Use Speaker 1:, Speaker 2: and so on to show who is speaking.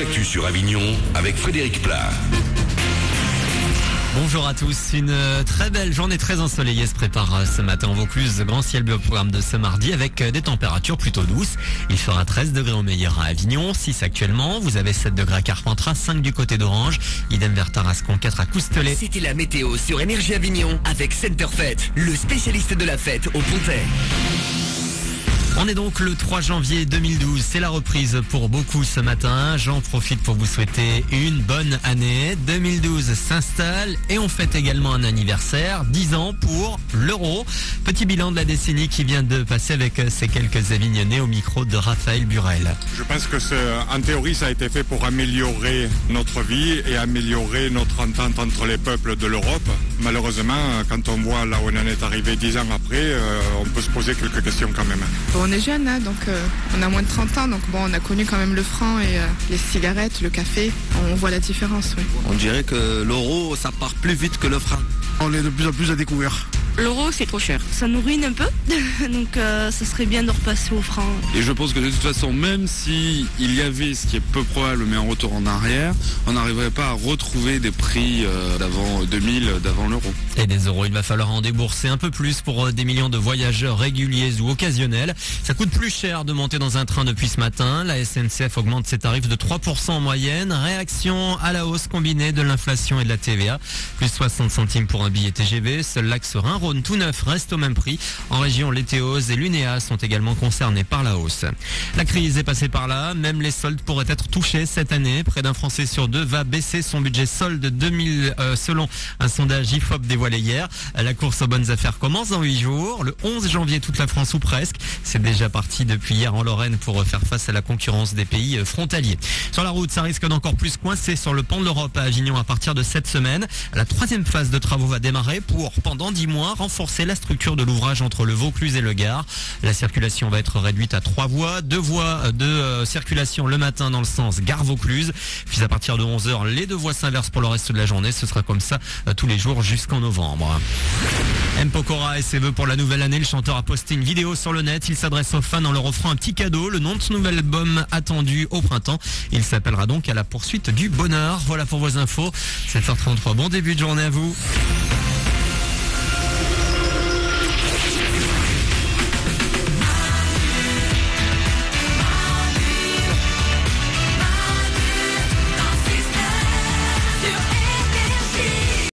Speaker 1: l'actu sur Avignon avec Frédéric Plat.
Speaker 2: Bonjour à tous, une très belle journée très ensoleillée se prépare ce matin en Vaucluse. Grand ciel bleu au programme de ce mardi avec des températures plutôt douces. Il fera 13 degrés au meilleur à Avignon, 6 actuellement. Vous avez 7 degrés à Carpentras, 5 du côté d'Orange. Idem vers Tarascon, 4 à Coustelet.
Speaker 3: C'était la météo sur Énergie Avignon avec Centerfête, le spécialiste de la fête au Pontet.
Speaker 2: On est donc le 3 janvier 2012, c'est la reprise pour beaucoup ce matin. J'en profite pour vous souhaiter une bonne année. 2012 s'installe et on fête également un anniversaire, 10 ans pour l'euro. Petit bilan de la décennie qui vient de passer avec ces quelques Avignonnais au micro de Raphaël Burel.
Speaker 4: Je pense que en théorie ça a été fait pour améliorer notre vie et améliorer notre entente entre les peuples de l'Europe. Malheureusement, quand on voit là où on en est arrivé 10 ans après, on peut se poser quelques questions quand même.
Speaker 5: On est jeune, hein, donc on a moins de 30 ans, donc bon, on a connu quand même le franc et les cigarettes, le café, on voit la différence. Oui.
Speaker 6: On dirait que l'euro, ça part plus vite que le franc.
Speaker 7: On est de plus en plus à découvert.
Speaker 8: L'euro, c'est trop cher. Ça nous ruine un peu, donc ça serait bien de repasser au franc.
Speaker 9: Et je pense que de toute façon, même si il y avait, ce qui est peu probable, mais un retour en arrière, on n'arriverait pas à retrouver des prix d'avant 2000, d'avant l'euro.
Speaker 2: Et des euros, il va falloir en débourser un peu plus pour des millions de voyageurs réguliers ou occasionnels. Ça coûte plus cher de monter dans un train depuis ce matin. La SNCF augmente ses tarifs de 3% en moyenne. Réaction à la hausse combinée de l'inflation et de la TVA. Plus 60 centimes pour un billet TGV. Seul l'axe Rhin-Rhône tout neuf reste au même prix. En région, les Théos et l'UNEA sont également concernés par la hausse. La crise est passée par là. Même les soldes pourraient être touchés cette année. Près d'un Français sur deux va baisser son budget solde 2000 selon un sondage IFOP dévoilé hier. La course aux bonnes affaires commence dans 8 jours. Le 11 janvier, toute la France ou presque. C'est déjà parti depuis hier en Lorraine pour faire face à la concurrence des pays frontaliers. Sur la route, ça risque d'encore plus coincer sur le pont de l'Europe à Avignon à partir de cette semaine. La troisième phase de travaux va démarrer pour, pendant 10 mois, renforcer la structure de l'ouvrage entre le Vaucluse et le Gard. La circulation va être réduite à 3 voies, 2 voies de circulation le matin dans le sens Gare-Vaucluse. Puis à partir de 11h, les 2 voies s'inversent pour le reste de la journée. Ce sera comme ça tous les jours jusqu'en novembre. M. Pokora et ses vœux pour la nouvelle année. Le chanteur a posté une vidéo sur le net. Il s'adresse aux fans en leur offrant un petit cadeau. Le nom de son nouvel album attendu au printemps. Il s'appellera donc À la poursuite du bonheur. Voilà pour vos infos. 7h33. Bon début de journée à vous.